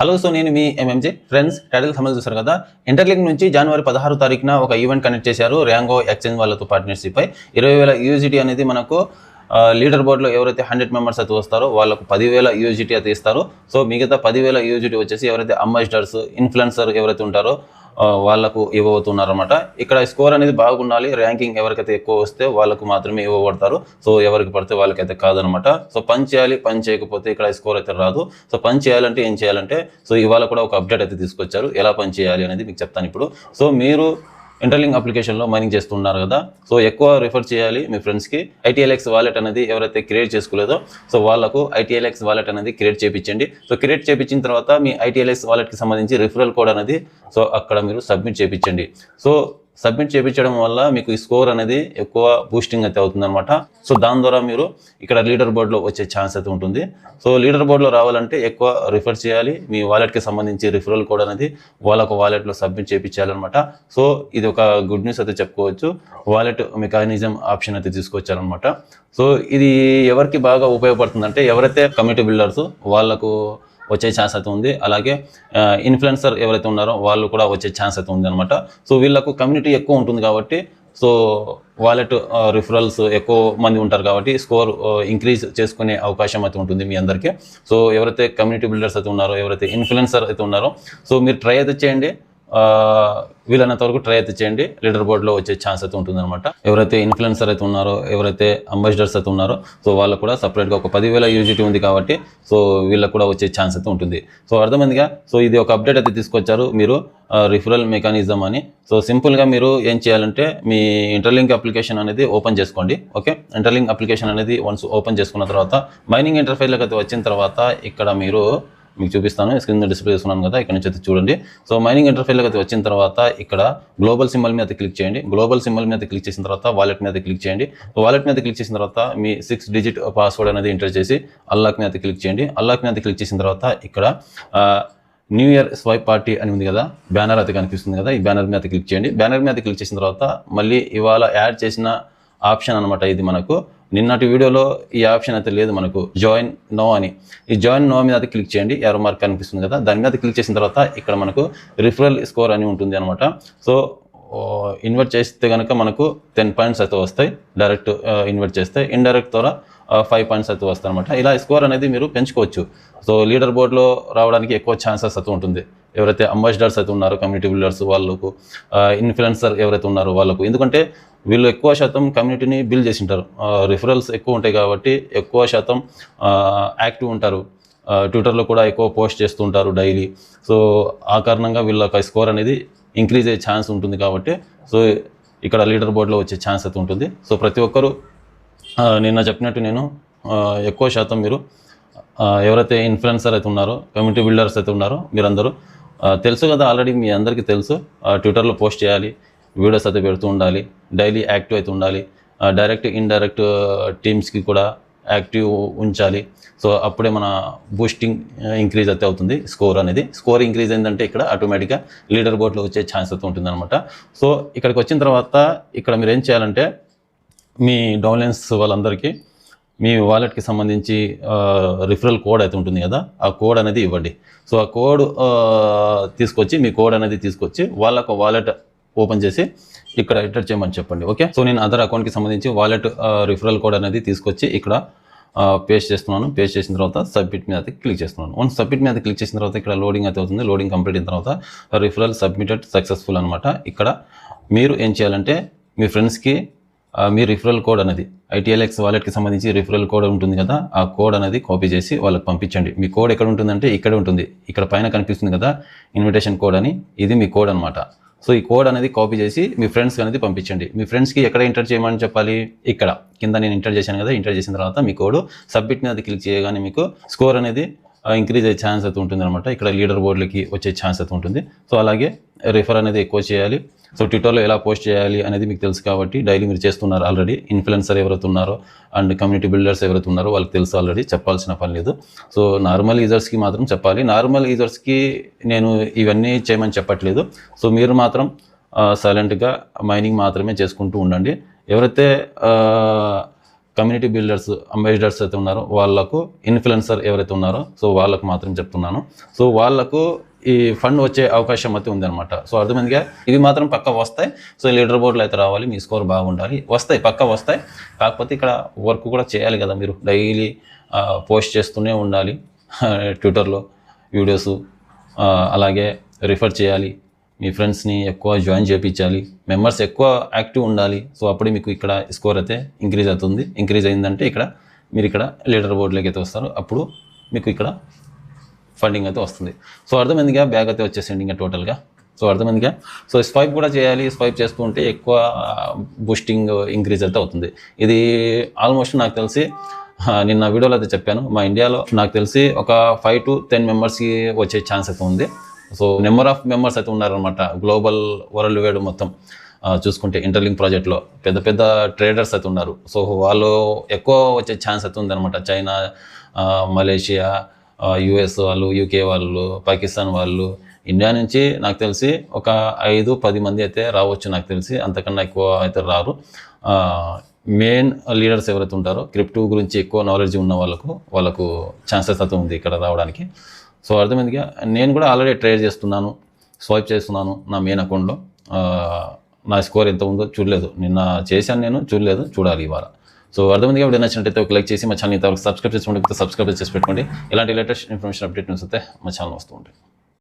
Hello, so నేను మీ MMJ friends. Title సంబంధం చూసారు కదా. ఇంటర్లింక్ నుంచి జనవరి 16 తారీఖున ఒక ఈవెంట్ కండక్ట్ చేశారు ర్యాంగో ఎక్స్చేంజ్ వాళ్ళతో పార్ట్నర్షిప్ పై. 20,000 యూజిటీ అనేది మనకు లీడర్ బోర్డులో ఎవరైతే 100 మెంబర్స్ అయితే వస్తారో వాళ్ళకు 10,000 యూజిటీ అయితే ఇస్తారు. సో మిగతా 10,000 యూజిటీ వచ్చేసి ఎవరైతే అంబాసిడర్స్, ఇన్ఫ్లుయెన్సర్ ఎవరైతే ఉంటారో వాళ్ళకు ఇవ్వబోతున్నారన్నమాట. ఇక్కడ స్కోర్ అనేది బాగుండాలి. ర్యాంకింగ్ ఎవరికైతే ఎక్కువ వస్తే వాళ్ళకు మాత్రమే ఇవ్వబడతారు. సో ఎవరికి పడితే వాళ్ళకైతే కాదనమాట. సో పని చేయాలి, పని చేయకపోతే ఇక్కడ స్కోర్ అయితే రాదు. సో పని చేయాలంటే ఏం చేయాలంటే, సో ఇవాళ కూడా ఒక అప్డేట్ అయితే తీసుకొచ్చారు. ఎలా పని చేయాలి అనేది మీకు చెప్తాను ఇప్పుడు. సో మీరు ఇంటర్లింక్ అప్లికేషన్లో మైనింగ్ చేస్తున్నారు కదా, సో ఎక్కువ రిఫర్ చేయాలి మీ ఫ్రెండ్స్కి. ITLX వాలెట్ అనేది ఎవరైతే క్రియేట్ చేసుకోలేదో సో వాళ్ళకు ITLX వాలెట్ అనేది క్రియేట్ చేయించండి. సో క్రియేట్ చేయించిన తర్వాత మీ ITLX వాలెట్కి సంబంధించి రిఫరల్ కోడ్ అనేది సో అక్కడ మీరు సబ్మిట్ చేయించండి. సో సబ్మిట్ చేయించడం వల్ల మీకు ఈ స్కోర్ అనేది ఎక్కువ బూస్టింగ్ అయితే అవుతుందన్నమాట. సో దాని ద్వారా మీరు ఇక్కడ లీడర్ బోర్డులో వచ్చే ఛాన్స్ అయితే ఉంటుంది. సో లీడర్ బోర్డులో రావాలంటే ఎక్కువ రిఫర్ చేయాలి. మీ వాలెట్కి సంబంధించి రిఫరల్ కోడ్ అనేది వాళ్ళకు వాలెట్లో సబ్మిట్ చేయించాలన్నమాట. సో ఇది ఒక గుడ్ న్యూస్ అయితే చెప్పుకోవచ్చు. వాలెట్ మెకానిజం ఆప్షన్ అయితే తీసుకొచ్చారనమాట. సో ఇది ఎవరికి బాగా ఉపయోగపడుతుందంటే ఎవరైతే కమ్యూనిటీ బిల్డర్స్ వాళ్ళకు వచ్చే ఛాన్స్ అయితే ఉంది. అలాగే ఇన్ఫ్లుయెన్సర్ ఎవరైతే ఉన్నారో వాళ్ళు కూడా వచ్చే ఛాన్స్ అయితే ఉంది అనమాట. సో వీళ్ళకు కమ్యూనిటీ ఎక్కువ ఉంటుంది కాబట్టి సో వాలెట్ రిఫరల్స్ ఎక్కువ మంది ఉంటారు కాబట్టి స్కోర్ ఇంక్రీజ్ చేసుకునే అవకాశం అయితే ఉంటుంది మీ అందరికీ. సో ఎవరైతే కమ్యూనిటీ బిల్డర్స్ అయితే ఉన్నారో, ఎవరైతే ఇన్ఫ్లుయెన్సర్ అయితే ఉన్నారో సో మీరు ట్రై అయితే చేయండి. వీలైనంత వరకు ట్రై అయితే చేయండి. లీడర్ బోర్డులో వచ్చే ఛాన్స్ అయితే ఉంటుంది అనమాట. ఎవరైతే ఇన్ఫ్లుయెన్సర్ అయితే ఉన్నారో, ఎవరైతే అంబాసిడర్స్ అయితే ఉన్నారో సో వాళ్ళకు కూడా సపరేట్గా ఒక 10,000 యూజిటీ ఉంది కాబట్టి సో వీళ్ళకు కూడా వచ్చే ఛాన్స్ అయితే ఉంటుంది. సో అర్థమైందిగా. సో ఇది ఒక అప్డేట్ అయితే తీసుకొచ్చారు మీరు రిఫరల్ మెకానిజం అని. సో సింపుల్గా మీరు ఏం చేయాలంటే మీ ఇంటర్లింక్ అప్లికేషన్ అనేది ఓపెన్ చేసుకోండి. ఓకే, ఇంటర్లింక్ అప్లికేషన్ అనేది వన్స్ ఓపెన్ చేసుకున్న తర్వాత మైనింగ్ ఇంటర్ఫేస్లోకి అయితే వచ్చిన తర్వాత ఇక్కడ మీకు చూపిస్తాను. స్క్రీన్ డిస్ప్లే చేస్తున్నాను కదా, ఇక్కడ నుంచి అయితే చూడండి. సో మైనింగ్ ఇంటర్ఫేస్లోకి అయితే వచ్చిన తర్వాత ఇక్కడ గ్లోబల్ సింబల్ మీద క్లిక్ చేయండి. గ్లోబల్ సింబల్ మీద క్లిక్ చేసిన తర్వాత వాలెట్ మీద క్లిక్ చేయండి. వాలెట్ మీద క్లిక్ చేసిన తర్వాత మీ 6 డిజిట్ పాస్వర్డ్ అనేది ఎంటర్ చేసి అన్లాక్ మీద క్లిక్ చేయండి. అన్లాక్ మీద క్లిక్ చేసిన తర్వాత ఇక్కడ న్యూ ఇయర్ స్వైప్ పార్టీ అని ఉంది కదా, బ్యానర్ అయితే కనిపిస్తుంది కదా, ఈ బ్యానర్ మీద క్లిక్ చేయండి. బ్యానర్ మీద క్లిక్ చేసిన తర్వాత మళ్ళీ ఇవాళ యాడ్ చేసిన ఆప్షన్ అనమాట ఇది. మనకు నిన్నటి వీడియోలో ఈ ఆప్షన్ అయితే లేదు మనకు, జాయిన్ నో అని. ఈ జాయిన్ నో మీద అయితే క్లిక్ చేయండి. యారో మార్క్ కనిపిస్తుంది కదా, దాని మీద క్లిక్ చేసిన తర్వాత ఇక్కడ మనకు రిఫరల్ స్కోర్ అని ఉంటుంది అనమాట. సో ఇన్వర్ట్ చేస్తే కనుక మనకు 10 పాయింట్స్ అయితే వస్తాయి. డైరెక్ట్ ఇన్వర్ట్ చేస్తే ఇండైరెక్ట్ ద్వారా 5 పాయింట్స్ అయితే వస్తాయి అనమాట. ఇలా స్కోర్ అనేది మీరు పెంచుకోవచ్చు. సో లీడర్ బోర్డులో రావడానికి ఎక్కువ ఛాన్సెస్ అయితే ఉంటుంది. ఎవరైతే అంబాసిడర్స్ అయితే ఉన్నారో కమ్యూనిటీ బిల్డర్స్ వాళ్ళకు, ఇన్ఫ్లుయెన్సర్ ఎవరైతే ఉన్నారో వాళ్ళకు, ఎందుకంటే వీళ్ళు ఎక్కువ శాతం కమ్యూనిటీని బిల్డ్ చేసి ఉంటారు. రిఫరల్స్ ఎక్కువ ఉంటాయి కాబట్టి ఎక్కువ శాతం యాక్టివ్ ఉంటారు. ట్విట్టర్లో కూడా ఎక్కువ పోస్ట్ చేస్తూ ఉంటారు డైలీ. సో ఆ కారణంగా వీళ్ళ స్కోర్ అనేది ఇంక్రీజ్ అయ్యే ఛాన్స్ ఉంటుంది కాబట్టి సో ఇక్కడ లీడర్ బోర్డులో వచ్చే ఛాన్స్ అయితే ఉంటుంది. సో ప్రతి ఒక్కరూ నిన్న చెప్పినట్టు నేను ఎక్కువ శాతం మీరు ఎవరైతే ఇన్ఫ్లుయెన్సర్ అయితే ఉన్నారో, కమ్యూనిటీ బిల్డర్స్ అయితే ఉన్నారో మీరందరూ తెలుసు కదా, ఆల్రెడీ మీ అందరికీ తెలుసు. ట్విట్టర్లో పోస్ట్ చేయాలి, వీడియోస్ అయితే పెడుతూ ఉండాలి, డైలీ యాక్టివ్ అయితే ఉండాలి. డైరెక్ట్ ఇండైరెక్ట్ టీమ్స్కి కూడా యాక్టివ్ ఉంచాలి. సో అప్పుడే మన బూస్టింగ్ ఇంక్రీజ్ అయితే అవుతుంది. స్కోర్ ఇంక్రీజ్ అయిందంటే ఇక్కడ ఆటోమేటిక్గా లీడర్ బోర్డులో వచ్చే ఛాన్స్ అయితే ఉంటుంది అనమాట. సో ఇక్కడికి వచ్చిన తర్వాత ఇక్కడ మీరు ఏం చేయాలంటే మీ డౌన్లైన్స్ వాళ్ళందరికీ మీ వాలెట్కి సంబంధించి రిఫరల్ కోడ్ అయితే ఉంటుంది కదా, ఆ కోడ్ అనేది ఇవ్వండి. సో ఆ కోడ్ తీసుకొచ్చి మీ కోడ్ అనేది తీసుకొచ్చి వాళ్ళకు వాలెట్ ఓపెన్ చేసి ఇక్కడ ఎంటర్ చేయమని చెప్పండి. ఓకే, సో నేను అదర్ అకౌంట్కి సంబంధించి వాలెట్ రిఫరల్ కోడ్ అనేది తీసుకొచ్చి ఇక్కడ పేస్ట్ చేస్తున్నాను. పేస్ట్ చేసిన తర్వాత సబ్మిట్ మీద క్లిక్ చేస్తున్నాను. వన్స్ సబ్మిట్ మీద క్లిక్ చేసిన తర్వాత ఇక్కడ లోడింగ్ అయితే అవుతుంది. లోడింగ్ కంప్లీట్ అయిన తర్వాత రిఫరల్ సబ్మిటెడ్ సక్సెస్ఫుల్ అనమాట. ఇక్కడ మీరు ఏం చేయాలంటే మీ ఫ్రెండ్స్కి మీ రిఫరల్ కోడ్ అనేది ITLX వాలెట్కి సంబంధించి రిఫరల్ కోడ్ ఉంటుంది కదా, ఆ కోడ్ అనేది కాపీ చేసి వాళ్ళకి పంపించండి. మీ కోడ్ ఎక్కడ ఉంటుందంటే ఇక్కడ ఉంటుంది. ఇక్కడ పైన కనిపిస్తుంది కదా ఇన్విటేషన్ కోడ్ అని, ఇది మీ కోడ్ అనమాట. సో ఈ కోడ్ అనేది కాపీ చేసి మీ ఫ్రెండ్స్కి అనేది పంపించండి. మీ ఫ్రెండ్స్కి ఎక్కడ ఎంటర్ చేయమని చెప్పాలి, ఇక్కడ కింద నేను ఎంటర్ చేశాను కదా, ఎంటర్ చేసిన తర్వాత మీ కోడ్ సబ్మిట్ మీద క్లిక్ చేయగానే మీకు స్కోర్ అనేది ఇంక్రీజ్ అయ్యే ఛాన్స్ అయితే ఉంటుంది అనమాట. ఇక్కడ లీడర్ బోర్డులకి వచ్చే ఛాన్స్ అయితే ఉంటుంది. సో అలాగే రిఫర్ అనేది ఎక్కువ చేయాలి. సో ట్విట్టర్లో ఎలా పోస్ట్ చేయాలి అనేది మీకు తెలుసు కాబట్టి డైలీ మీరు చేస్తున్నారు ఆల్రెడీ. ఇన్ఫ్లుయెన్సర్ ఎవరైతే ఉన్నారో అండ్ కమ్యూనిటీ బిల్డర్స్ ఎవరైతే ఉన్నారో వాళ్ళకి తెలుసు ఆల్రెడీ, చెప్పాల్సిన పని లేదు. సో నార్మల్ యూజర్స్కి మాత్రం చెప్పాలి. నార్మల్ యూజర్స్కి నేను ఇవన్నీ చేయమని చెప్పట్లేదు. సో మీరు మాత్రం సైలెంట్గా మైనింగ్ మాత్రమే చేసుకుంటూ ఉండండి. ఎవరైతే కమ్యూనిటీ బిల్డర్స్ అంబాసిడర్స్ అయితే ఉన్నారో వాళ్ళకు, ఇన్ఫ్లుయెన్సర్ ఎవరైతే ఉన్నారో సో వాళ్ళకు మాత్రం చెప్తున్నాను. సో వాళ్ళకు ఈ ఫండ్ వచ్చే అవకాశం అయితే ఉందన్నమాట. సో అర్థమైందిగా, ఇవి మాత్రం పక్కా వస్తాయి. సో లీడర్ బోర్డులో అయితే రావాలి, మీ స్కోర్ బాగుండాలి, వస్తాయి, పక్కా వస్తాయి. కాకపోతే ఇక్కడ వర్క్ కూడా చేయాలి కదా, మీరు డైలీ పోస్ట్ చేస్తూనే ఉండాలి ట్విట్టర్లో వీడియోస్, అలాగే రిఫర్ చేయాలి, మీ ఫ్రెండ్స్ని ఎక్కువ జాయిన్ చేయించాలి, మెంబర్స్ ఎక్కువ యాక్టివ్ ఉండాలి. సో అప్పుడే మీకు ఇక్కడ స్కోర్ అయితే ఇంక్రీజ్ అవుతుంది. ఇంక్రీజ్ అయిందంటే ఇక్కడ మీరు ఇక్కడ లీడర్ బోర్డులోకి అయితే వస్తారు, అప్పుడు మీకు ఇక్కడ ఫండింగ్ అయితే వస్తుంది. సో అర్థమైందిగా, బ్యాగ్ అయితే వచ్చేసింది ఇంకా టోటల్గా. సో అర్థమైందిగా. సో స్వైప్ కూడా చేయాలి, స్వైప్ చేస్తూ ఉంటే ఎక్కువ బూస్టింగ్ ఇంక్రీజ్ అయితే అవుతుంది. ఇది ఆల్మోస్ట్ నాకు తెలిసి నిన్న వీడియోలో అయితే చెప్పాను, మా ఇండియాలో నాకు తెలిసి ఒక 5 to 10 మెంబర్స్కి వచ్చే ఛాన్స్ అయితే ఉంది. సో నెంబర్ ఆఫ్ మెంబర్స్ అయితే ఉన్నారనమాట గ్లోబల్ వరల్డ్ వైడ్ మొత్తం చూసుకుంటే ఇంటర్లింక్ ప్రాజెక్ట్లో పెద్ద పెద్ద ట్రేడర్స్ అయితే ఉన్నారు. సో వాళ్ళు ఎక్కువ వచ్చే ఛాన్స్ అయితే ఉందన్నమాట. చైనా, మలేషియా, యుఎస్ వాళ్ళు, యూకే వాళ్ళు, పాకిస్తాన్ వాళ్ళు, ఇండియా నుంచి నాకు తెలిసి ఒక 5-10 మంది అయితే రావచ్చు నాకు తెలిసి, అంతకన్నా ఎక్కువ అయితే రారు. మెయిన్ లీడర్స్ ఎవరైతే ఉంటారో క్రిప్టో గురించి ఎక్కువ నాలెడ్జ్ ఉన్న వాళ్ళకు ఛాన్సెస్ అయితే ఉంది ఇక్కడ రావడానికి. సో అర్థమైందిగా, నేను కూడా ఆల్రెడీ ట్రేడ్ చేస్తున్నాను, స్వైప్ చేస్తున్నాను నా మెయిన్ అకౌంట్లో. నా స్కోర్ ఎంత ఉందో చూడలేదు, నిన్న చేశాను నేను, చూడలేదు, చూడాలి ఇవాళ. సో అర్థమైందిగా, వీడియో నచ్చినట్టయితే ఒక లైక్ చేసి మా ఛానల్ ఇంతవరకు సబ్స్క్రైబ్ చేసుకోండి, సబ్స్క్రైబ్ చేసి పెట్టుకోండి. ఇలాంటి లేటెస్ట్ ఇన్ఫర్మేషన్ అప్డేట్ న్యూస్ అయితే మా ఛానల్ వస్తూ ఉంటాయి.